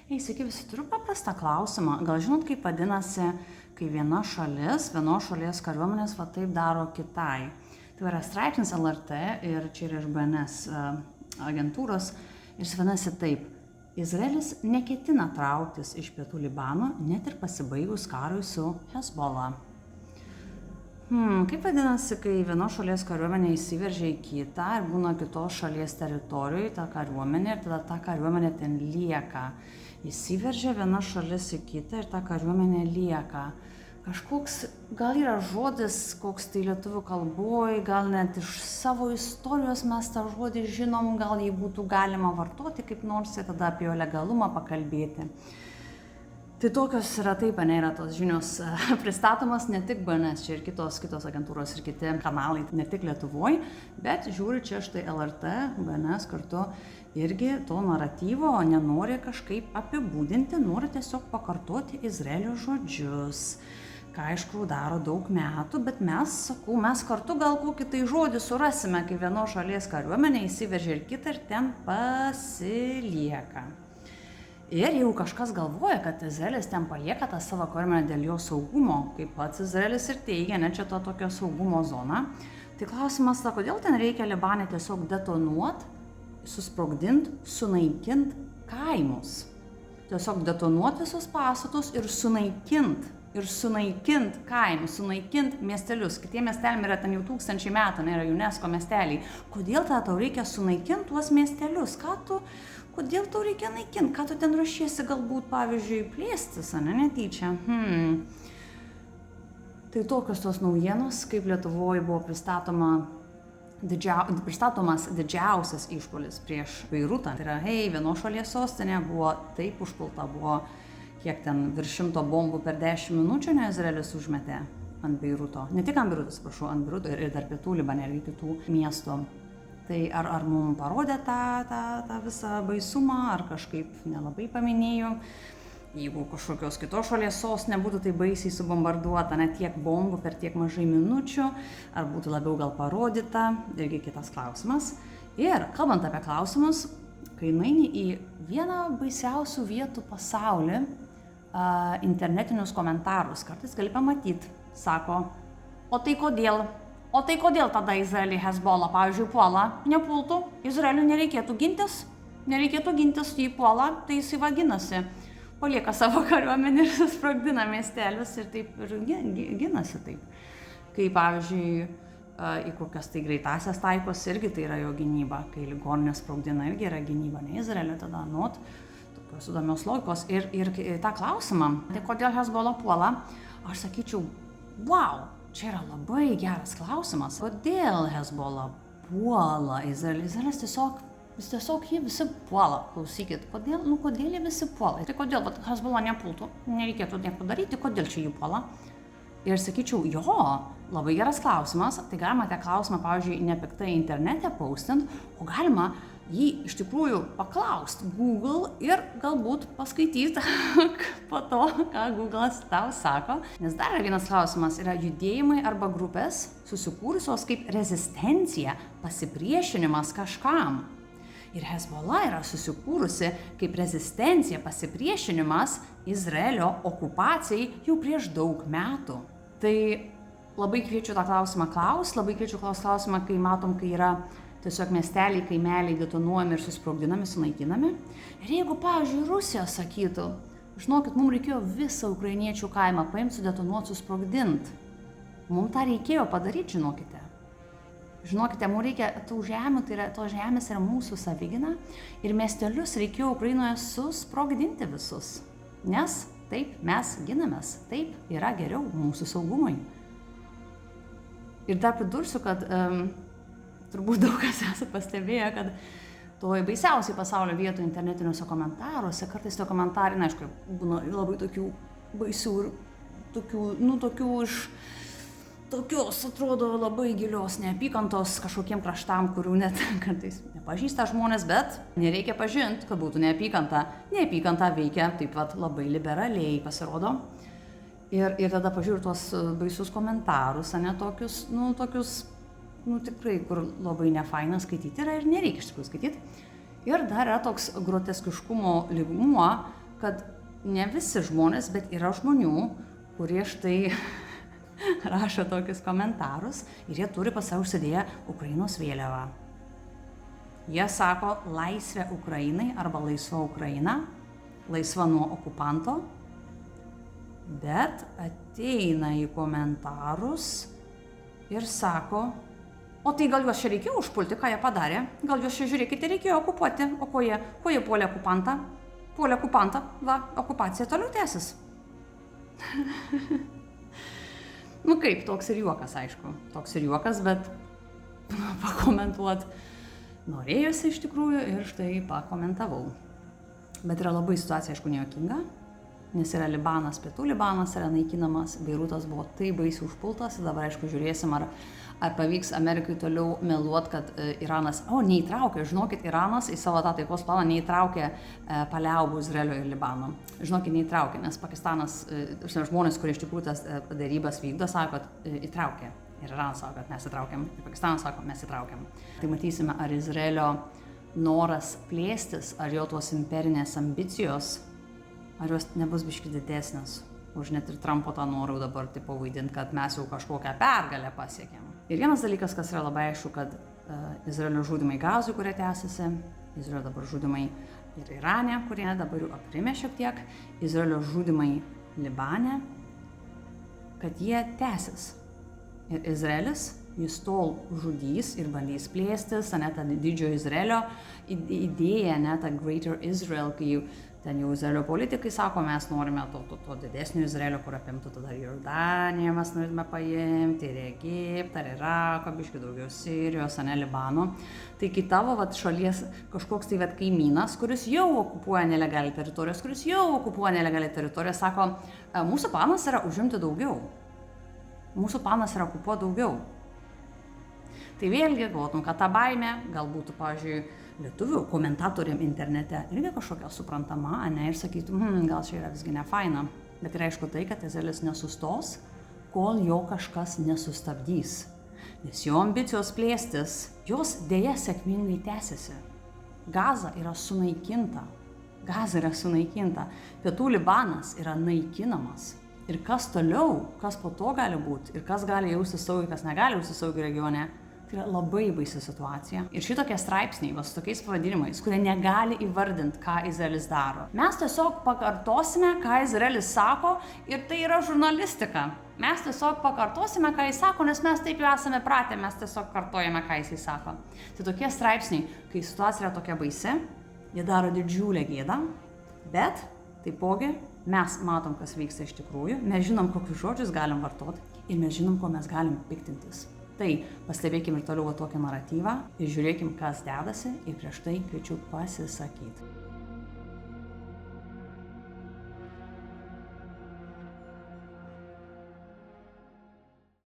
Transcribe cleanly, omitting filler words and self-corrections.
Sveiki visi, turiu paprastą klausimą. Gal žinot, kaip vadinasi, kai vienos šalies kariuomenės va taip daro kitai? Tai yra straipsnis LRT ir čia yra iš BNS agentūros ir jis vadinasi taip. Izraelis neketina trauktis iš pietų Libano, net ir pasibaigus karui su Hezbollah. Kaip vadinasi, kai vienos šalies kariuomenė įsiveržia į kitą ir būna kitos šalies teritorijoje ta kariuomenė ir tada ta kariuomenė ten lieka. Įsiveržia viena šalis į kitą ir ta kariuomenė lieka. Kažkoks, gal yra žodis, koks tai lietuvių kalboj, gal net iš savo istorijos mes tą žodį žinom, gal jį būtų galima vartoti kaip nors ir tada apie jo legalumą pakalbėti. Tai tokios yra taip, yra tos žinios pristatomas ne tik BNS, čia ir kitos agentūros ir kiti kanalai, ne tik Lietuvoje, bet žiūri čia štai LRT, BNS kartu irgi to naratyvo nenori kažkaip apibūdinti, nori tiesiog pakartoti Izraelio žodžius, ką aišku daro daug metų, bet mes kartu gal kokį tai žodį surasime, kai vienos šalies kariuomenė įsiveržia ir kitą ir ten pasilieka. Ir jeigu kažkas galvoja, kad Izraelis ten palieka tą savo kariuomenę dėl jo saugumo, kaip pats Izraelis ir teigia, ne čia to tokio saugumo zona, tai klausimas, kodėl ten reikia Libane tiesiog detonuoti, susprogdinti, sunaikinti kaimus. Tiesiog detonuoti visus pastatus ir sunaikinti kaimus, sunaikinti miestelius. Kitie miesteliai yra ten jau 1000 metų, yra UNESCO miesteliai. Kodėl tau reikia sunaikinti tuos miestelius? Kodėl tau reikia naikinti? Ką tu ten ruošiesi galbūt, pavyzdžiui, plėstis, netyčia? Tai tokios tos naujienos, kaip Lietuvoje buvo pristatomas didžiausias išpuolis prieš Beirutą. Tai yra, vienos šalies sostinė buvo taip užpulta, buvo kiek ten virš 100 bombų per 10 minučių, Izraelis užmetė ant Beiruto. Ne tik ant Beiruto, atsiprašau, ant Beiruto ir dar pietų Libane ir kitų miestų. Tai ar mums parodė tą visą baisumą, ar kažkaip nelabai paminėjo. Jeigu kažkokios kitos šalies sostinė būtų tai baisiai subombarduota, net tiek bombų per tiek mažai minučių, ar būtų labiau gal parodyta, irgi kitas klausimas. Ir kalbant apie klausimus, kai nueini į vieną baisiausių vietų pasaulyje, internetinius komentarus, kartais gali pamatyti, sako, o tai kodėl tada Izraelį Hezbollah, pavyzdžiui, puola, nepultų, Izraeliui nereikėtų gintis, jį puola, tai jisai vadinasi, palieka savo kariuomenę ir susprogdina miestelius ir taip ir ginasi taip. Kai, pavyzdžiui, į kokias tai greitasias taikos irgi tai yra jo gynyba, kai ligoninės sprogdina irgi yra gynyba, ne Izraelio tada, tokios įdomios logikos. Ir tą klausimą, tai kodėl Hezbollah puola, aš sakyčiau, wow! Čia yra labai geras klausimas. Kodėl Hezbollah puola Izraelį? Izraelis tiesiog jį visi puola. Klausykit, kodėl jie visi puola? Tai kodėl Hezbollah nepultų? Nereikėtų nieko daryti, kodėl čia jį puola? Ir sakyčiau, labai geras klausimas. Tai galima tą klausimą, pavyzdžiui, nepiktai internete postinti, o galima jį iš tikrųjų paklausti Google ir galbūt paskaityti po to, ką Google'as tau sako. Nes dar vienas klausimas yra judėjimai arba grupės susikūrusios kaip rezistencija, pasipriešinimas kažkam. Ir Hezbollah yra susikūrusi kaip rezistencija, pasipriešinimas Izraelio okupacijai jau prieš daug metų. Tai labai kviečiu tą klausimą labai kviečiu klausimą, kai matom, kai yra tiesiog miesteliai, kaimeliai detonuojami ir susprogdinami, sunaikinami. Ir jeigu, pavyzdžiui, Rusija sakytų, žinokit, mums reikėjo visą ukrainiečių kaimą paimti, sudetonuoti, susprogdinti. Mums tą reikėjo padaryti, žinokite. Žinokite, mums reikia tų žemių, tos žemės yra mūsų savigina ir miestelius reikėjo Ukrainoje susprogdinti visus. Nes taip mes ginamės, taip yra geriau mūsų saugumui. Ir dar pridursiu, kad turbūt daug kas esate pastebėję, kad toj baisiausiai pasaulio vietų internetiniuose komentaruose, kartais to komentarai, aišku, būna labai tokių baisių ir tokių iš tokios, atrodo, labai gilios neapykantos kažkokiem kraštam, kurių net kartais nepažįsta žmonės, bet nereikia pažinti, kad būtų neapykanta. Neapykanta veikia taip pat labai liberaliai, pasirodo. Ir tada pažiūriu tuos baisius komentarus, tokius tikrai, kur labai nefaina skaityti yra ir nereikia iš tikrųjų skaityti. Ir dar yra toks groteskiškumo lygmuo, kad ne visi žmonės, bet yra žmonių, kurie štai rašo tokius komentarus ir jie turi pas save užsidėję Ukrainos vėliavą. Jie sako laisvė Ukrainai arba laisva Ukraina, laisva nuo okupanto, bet ateina į komentarus ir sako, o tai gal juos čia reikėjo užpulti, ką jie padarė, gal juos čia žiūrėkite reikėjo okupuoti, o ko jie puolė okupantą? Puolė okupantą, va, okupacija toliau tęsis. Nu kaip, toks ir juokas, aišku, toks ir juokas, bet pakomentuot norėjosi iš tikrųjų ir štai pakomentavau. Bet yra labai situacija, aišku, nejuokinga, nes yra Libanas, pietų Libanas yra naikinamas, Beirutas buvo taip baisiai užpultas ir dabar, aišku, žiūrėsim, ar pavyks Amerikai toliau meluot, kad Iranas, neįtraukė, žinokit, Iranas į savo tą taikos planą neįtraukė paliaubų Izraelio ir Libano. Žinokit, neįtraukė, nes Pakistanas, žmonės, kurie iš tikrųjų tas darybas vykdo, sako, kad įtraukė. Ir Iranas sako, kad mes įtraukėm, ir Pakistanas sako, mes įtraukėm. Tai matysime, ar Izraelio noras plėstis, ar jo tos imperinės ambicijos, ar jos nebus biški didesnės už net ir Trumpo tą norą dabar tipo vaidinti, kad mes jau kažkokią pergalę pasiekėm. Ir vienas dalykas, kas yra labai aišku, kad Izraelio žudymai Gazoj, kurie tęsiasi, Izraelio dabar žudymai ir Irane, kurie dabar jau aprimė šiek tiek, Izraelio žudymai Libane, kad jie tęsis. Ir Izraelis, jis tol žudys ir bandys plėstis, ta didžiojo Izraelio idėja, ta Greater Israel, kai ten jau Izraelio politikai sako, mes norime to didesnio Izraelio, kur apimtų tada Jordaniją, mes norime paimti ir Egiptą, ir Iraką, biškį daugiau Sirijos, Libano. Tai kai tavo šalies kažkoks tai kaimynas, kuris jau okupuoja nelegalią teritoriją, sako, mūsų planas yra užimti daugiau. Mūsų planas yra okupuoti daugiau. Tai vėlgi, galvotum, kad ta baimė, galbūt, pavyzdžiui, lietuvių komentatoriam internete irgi kažkokia suprantama, ir sakytų, gal čia yra visgi ne faina. Bet yra aišku tai, kad Izraelis nesustos, kol jo kažkas nesustabdys. Nes jo ambicijos plėstis, jos dėja sėkmingai tęsiasi. Gaza yra sunaikinta. Pietų Libanas yra naikinamas. Ir kas toliau, kas po to gali būti, ir kas gali jausti saugiai, kas negali jausti saugiai regione, tai yra labai baisi situacija. Ir šitokie straipsniai, su tokiais pavadinimais, kurie negali įvardinti, ką Izraelis daro. Mes tiesiog pakartosime, ką Izraelis sako, ir tai yra žurnalistika. Mes tiesiog pakartosime, ką jis sako, nes mes taip jau esame pratę, mes tiesiog kartojame, ką jis sako. Tai tokie straipsniai, kai situacija yra tokia baisi, jie daro didžiulę gėdą, bet taipogi mes matom, kas vyksta iš tikrųjų, mes žinom, kokius žodžius galim vartoti ir mes žinom, ko mes galim piktintis. Tai pastebėkim ir toliau tokį naratyvą ir žiūrėkim, kas dedasi ir prieš tai kviečiu pasisakyti.